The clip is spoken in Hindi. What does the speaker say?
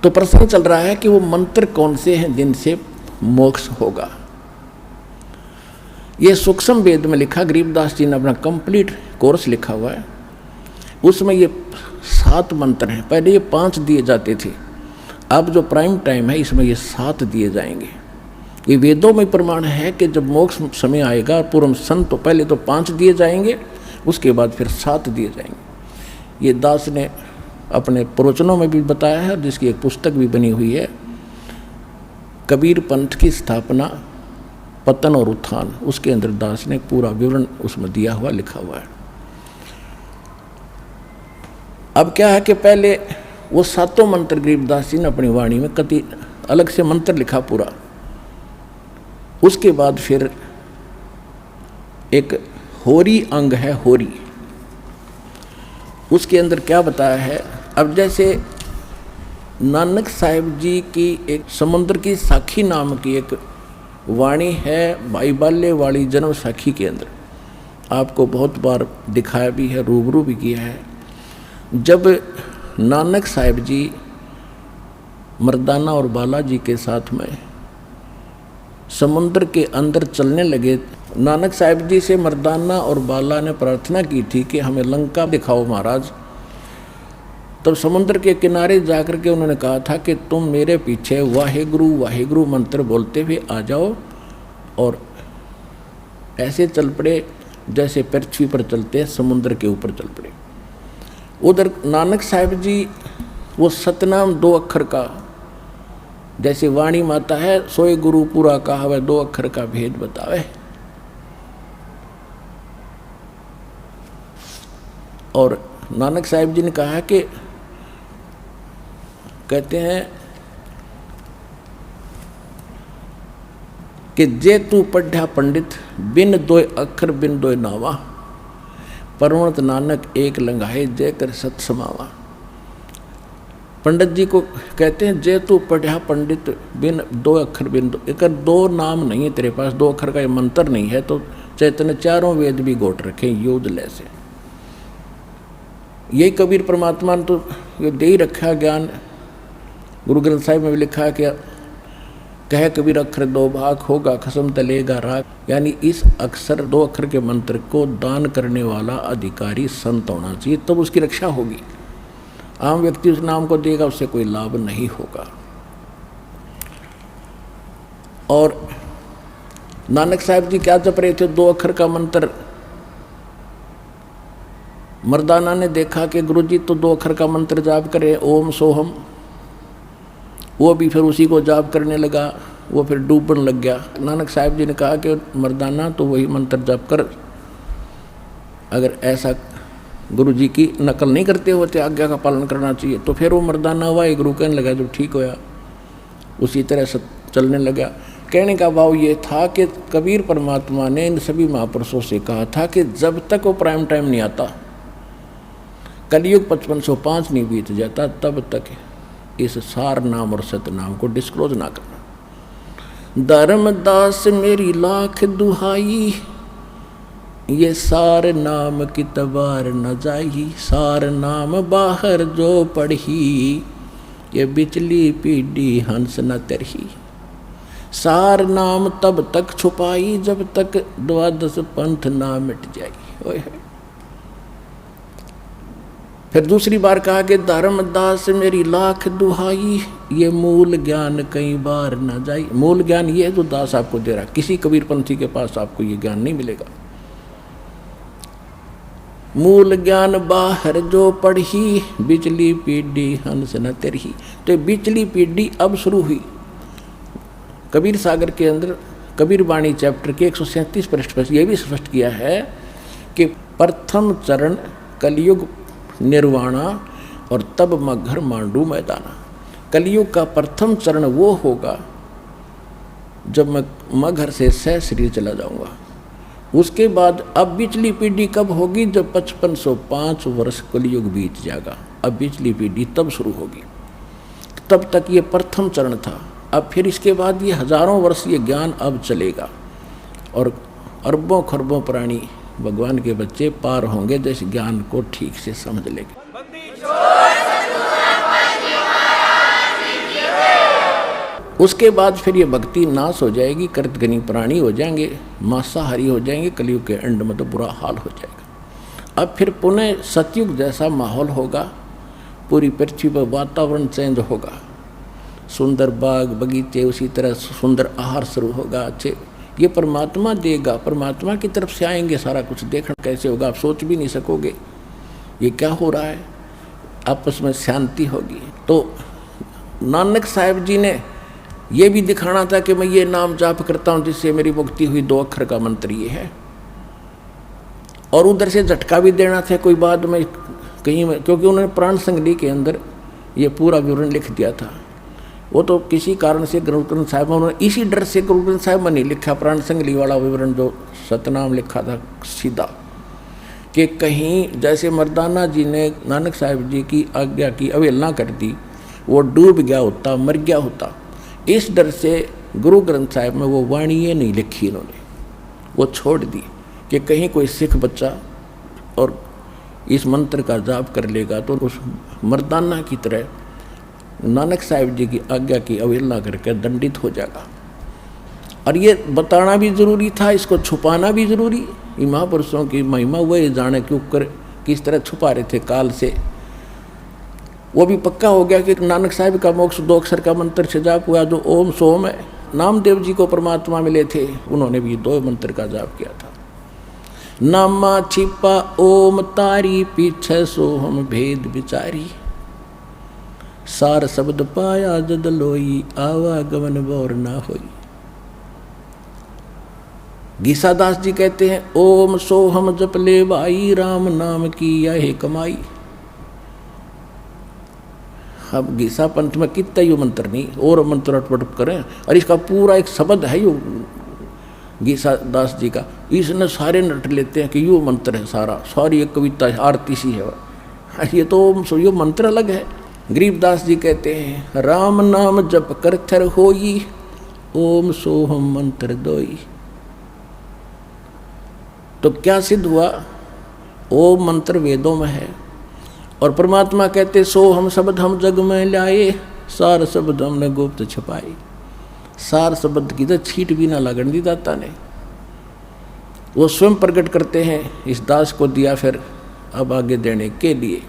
तो प्रश्न चल रहा है कि वो मंत्र कौन से हैं जिनसे मोक्ष होगा। ये सूक्ष्म वेद में लिखा, गरीबदास जी ने अपना कंप्लीट कोर्स लिखा हुआ है, उसमें ये 7 मंत्र हैं। पहले ये 5 दिए जाते थे, अब जो प्राइम टाइम है इसमें ये 7 दिए जाएंगे। ये वेदों में प्रमाण है कि जब मोक्ष समय आएगा पूर्व संत तो पहले तो 5 दिए जाएंगे, उसके बाद फिर 7 दिए जाएंगे। ये दास ने अपने प्रवचनों में भी बताया है, जिसकी एक पुस्तक भी बनी हुई है, कबीर पंथ की स्थापना, पतन और उत्थान, उसके अंदर दास ने पूरा विवरण उसमें दिया हुआ, लिखा हुआ है। अब क्या है कि पहले वो 7 मंत्र गरीबदास जी ने अपनी वाणी में कति अलग से मंत्र लिखा पूरा, उसके बाद फिर एक होरी अंग है, होरी, उसके अंदर क्या बताया है। अब जैसे नानक साहिब जी की एक समुद्र की साखी नाम की एक वाणी है, भाई बाल्य वाली जन्म साखी के अंदर आपको बहुत बार दिखाया भी है, रूबरू भी किया है। जब नानक साहिब जी मर्दाना और बालाजी के साथ में समुद्र के अंदर चलने लगे, नानक साहिब जी से मर्दाना और बाला ने प्रार्थना की थी कि हमें लंका दिखाओ महाराज। तब समुद्र के किनारे जाकर के उन्होंने कहा था कि तुम मेरे पीछे वाहेगुरु वाहेगुरु मंत्र बोलते हुए आ जाओ, और ऐसे चल पड़े जैसे पृथ्वी पर चलते हैं, समुद्र के ऊपर चल पड़े। उधर नानक साहिब जी वो सतनाम 2 अक्षर का, जैसे वाणी माता है, सोए गुरु पूरा कहावे 2 अक्षर का भेद बतावे, और नानक साहिब जी ने कहा कि कहते हैं कि जे तू पढ़ा पंडित बिन 2 अक्षर बिन 2 नावा, परवणत नानक एक लंघाए जय कर सत समावा। पंडित जी को कहते हैं जे तू पढ़ा पंडित बिन 2 अक्षर बिन 2, एक 2 नाम नहीं है तेरे पास, 2 अक्षर का ये मंत्र नहीं है, तो चैतन्य चारों वेद भी गोट रखे योद ले से। यही कबीर परमात्मा ने तो ये दे ही रखा ज्ञान। गुरु ग्रंथ साहिब में भी लिखा है कि कहे कबीर अक्षर 2 भाग होगा खसम तलेगा राग, यानी इस अक्षर 2 अक्षर के मंत्र को दान करने वाला अधिकारी संत होना चाहिए, तब उसकी रक्षा होगी। आम व्यक्ति उस नाम को देगा, उससे कोई लाभ नहीं होगा। और नानक साहिब जी क्या जप रहे थे, 2 अक्षर का मंत्र। मर्दाना ने देखा कि गुरुजी तो 2 अक्षर का मंत्र जाप करे, ओम सोहम, वो भी फिर उसी को जाप करने लगा, वो फिर डूबने लग गया। नानक साहिब जी ने कहा कि मर्दाना तो वही मंत्र जाप कर, अगर ऐसा गुरु जी की नकल नहीं करते होते, आज्ञा का पालन करना चाहिए। तो फिर वो मर्दाना हुआ, एक गुरु कहने लगा, जब ठीक होया उसी तरह से चलने लगा। कहने का भाव ये था कि कबीर परमात्मा ने इन सभी महापुरुषों से कहा था कि जब तक वो प्राइम टाइम नहीं आता, कलयुग 5505 नहीं बीत जाता, तब तक इस सार नाम और सत नाम को डिस्क्लोज ना करना। धर्मदास मेरी लाख दुहाई, ये सार नाम की तबार न जाई, सार नाम बाहर जो पढ़ी, ये बिचली पीढ़ी हंस न तरही। सार नाम तब तक छुपाई जब तक 12 पंथ ना मिट जाई। ओए फिर दूसरी बार कहा कि धर्मदास मेरी लाख दुहाई, ये मूल ज्ञान कई बार न जाई। मूल ज्ञान ये है जो दास आपको दे रहा, किसी कबीरपंथी के पास आपको ये ज्ञान नहीं मिलेगा। मूल ज्ञान बाहर जो पढ़ी, बिचली पीढ़ी हंस न तरही। तो बिचली पीढ़ी अब शुरू हुई। कबीर सागर के अंदर कबीर वाणी चैप्टर के 137 पृष्ठ पर यह भी स्पष्ट किया है कि प्रथम चरण कलयुग निर्वाणा और तब मघर मांडू मैदाना। कलयुग का प्रथम चरण वो होगा जब मैं मघर से सह शरीर चला जाऊंगा। उसके बाद अब बिचली पीढ़ी कब होगी, जब 5505 वर्ष कलयुग बीत जाएगा। अब बिचली पीढ़ी तब शुरू होगी। तब तक ये प्रथम चरण था। अब फिर इसके बाद ये हजारों वर्ष ये ज्ञान अब चलेगा और अरबों खरबों प्राणी भगवान के बच्चे पार होंगे जैसे ज्ञान को ठीक से समझ लेंगे। उसके बाद फिर ये भक्ति नाश हो जाएगी, कृतघ्नी प्राणी हो जाएंगे, मांसाहारी हो जाएंगे, कलयुग के एंड में तो बुरा हाल हो जाएगा। अब फिर पुनः सतयुग जैसा माहौल होगा, पूरी पृथ्वी पर वातावरण चेंज होगा, सुंदर बाग बगीचे, उसी तरह सुंदर आहार शुरू होगा, अच्छे ये परमात्मा देगा, परमात्मा की तरफ से आएंगे, सारा कुछ देखना कैसे होगा आप सोच भी नहीं सकोगे ये क्या हो रहा है, आपस में शांति होगी। तो नानक साहब जी ने ये भी दिखाना था कि मैं ये नाम जाप करता हूँ जिससे मेरी मुक्ति हुई, 2 अक्षर का मंत्र ये है, और उधर से झटका भी देना था कोई बाद में कहीं में, क्योंकि उन्होंने प्राण संगली के अंदर ये पूरा विवरण लिख दिया था। वो तो किसी कारण से गुरु ग्रंथ साहिब में उन्होंने इसी डर से गुरु ग्रंथ साहिब में नहीं लिखा प्राण संगली वाला विवरण, जो सतनाम लिखा था सीधा, कि कहीं जैसे मर्दाना जी ने नानक साहिब जी की आज्ञा की अवहेलना कर दी, वो डूब गया होता, मर गया होता, इस डर से गुरु ग्रंथ साहिब में वो वाणी ये नहीं लिखी इन्होंने, वो छोड़ दी कि कहीं कोई सिख बच्चा और इस मंत्र का जाप कर लेगा तो उस मर्दाना की तरह नानक साहिब जी की आज्ञा की अवहेलना करके दंडित हो जाएगा। और ये बताना भी ज़रूरी था, इसको छुपाना भी ज़रूरी, महापुरुषों की महिमा वही जाने क्यों कर किस तरह छुपा रहे थे काल से। वो भी पक्का हो गया कि नानक साहिब का मोक्ष 2 अक्षर का मंत्र से जाप हुआ, जो ओम सोम है। नामदेव जी को परमात्मा मिले थे, उन्होंने भी 2 मंत्र का जाप किया था। नामा छिपा ओम तारी, पीछे सोहम भेद विचारी, सार शब्द पाया जद लोई, आवागमन बोर ना होई। गीसादास जी कहते हैं ओम सोहम जप ले भाई, राम नाम की यह कमाई। अब गीसा पंथ में कितना यो मंत्र नहीं, और मंत्र अटपट करें, और इसका पूरा एक शब्द है यो गीसा दास जी का, इसने सारे नट लेते हैं कि यो मंत्र है सारा, सारी एक कविता आरती सी है, ये तो यो मंत्र अलग है। गरीबदास जी कहते हैं राम नाम जप कर थर होई, ओम सोहम मंत्र दोई। तो क्या सिद्ध हुआ, ओम मंत्र वेदों में है, और परमात्मा कहते सो हम शब्द हम जग में लाए, सार शब्द हमने गुप्त छुपाए। सार शब्द की तो छीट भी ना लगन दी दाता ने, वो स्वयं प्रकट करते हैं, इस दास को दिया फिर अब आगे देने के लिए।